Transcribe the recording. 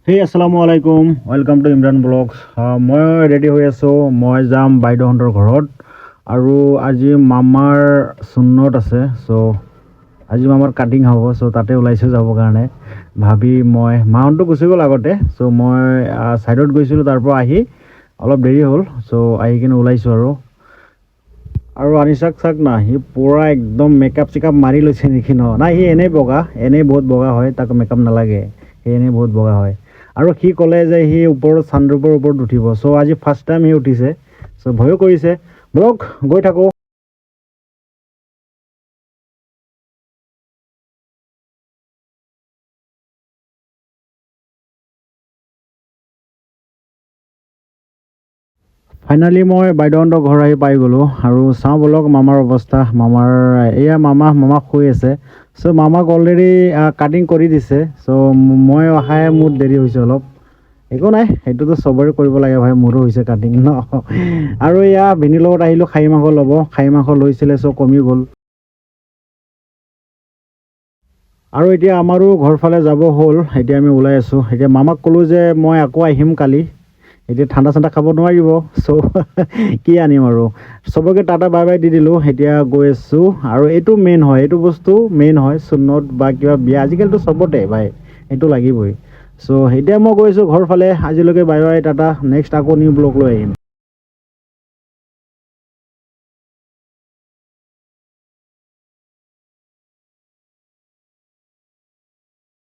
Hey, Assalamualaikum. Welcome to Imran Vlogs. মই ready হৈ আছোঁ। মই যাম বাইদেউহঁতৰ ঘৰত আৰু আজি মামাৰ চুন্নত আছে। আজি মামাৰ কাটিং হ'ব। তাতে ওলাইছোঁ যাবৰ কাৰণে ভাবি মই মাহঁতটো গুচি গ'ল আগতে। মই ছাইডত গৈছিলোঁ, তাৰ পৰা আহি অলপ দেৰি হ'ল। আহি কিনে ওলাইছোঁ আৰু আনিছাক চাক না, সি পূৰা একদম মেকআপ চেকআপ মাৰি লৈছে নেকি ন? নাই, সি এনেই বগা, এনেই বহুত বগা হয়, তাক মেকআপ নালাগে, সি এনেই বহুত বগা হয়। আৰু সি ক'লে যে সি ওপৰত চানৰুফৰ ওপৰত উঠিব। আজি ফাৰ্ষ্ট টাইম সি উঠিছে, ভয়ো কৰিছে। ব'লক গৈ থাকোঁ। ফাইনেলি মই বাইদেউহঁতৰ ঘৰ আহি পাই গ'লোঁ আৰু চাওঁ ব'লক মামাৰ অৱস্থা। মামা শুই আছে। মামাক অলৰেডি কাটিং কৰি দিছে। মই অহাই মোৰ দেৰি হৈছে অলপ। একো নাই, সেইটোতো চবৰে কৰিব লাগে ভাই, মোৰো হৈছে কাটিং ন। আৰু ভিনিৰ লগত আহিলোঁ খাহী মাংস ল'ব। খাহী মাংস লৈছিলে, কমি গ'ল। আৰু এতিয়া আমাৰো ঘৰ ফালে যাব হ'ল। এতিয়া আমি ওলাই আছোঁ। এতিয়া মামাক ক'লোঁ যে মই আকৌ আহিম কালি। এতিয়া ঠাণ্ডা চাণ্ডা খাব নোৱাৰিব। কি আনিম আৰু চবকে টাটা বাই বাই দি দিলোঁ। এতিয়া গৈ আছোঁ আৰু এইটো মেইন হয়, এইটো বস্তু মেইন হয় চুন্নত বা কিবা বিয়া। আজিকালিতো চবতে ভাই এইটো লাগিবই। এতিয়া মই গৈ আছোঁ ঘৰ ফালে। আজিলৈকে বাই বাই টাটা। নেক্সট আকৌ নিউ ব্লগ লৈ আহিম।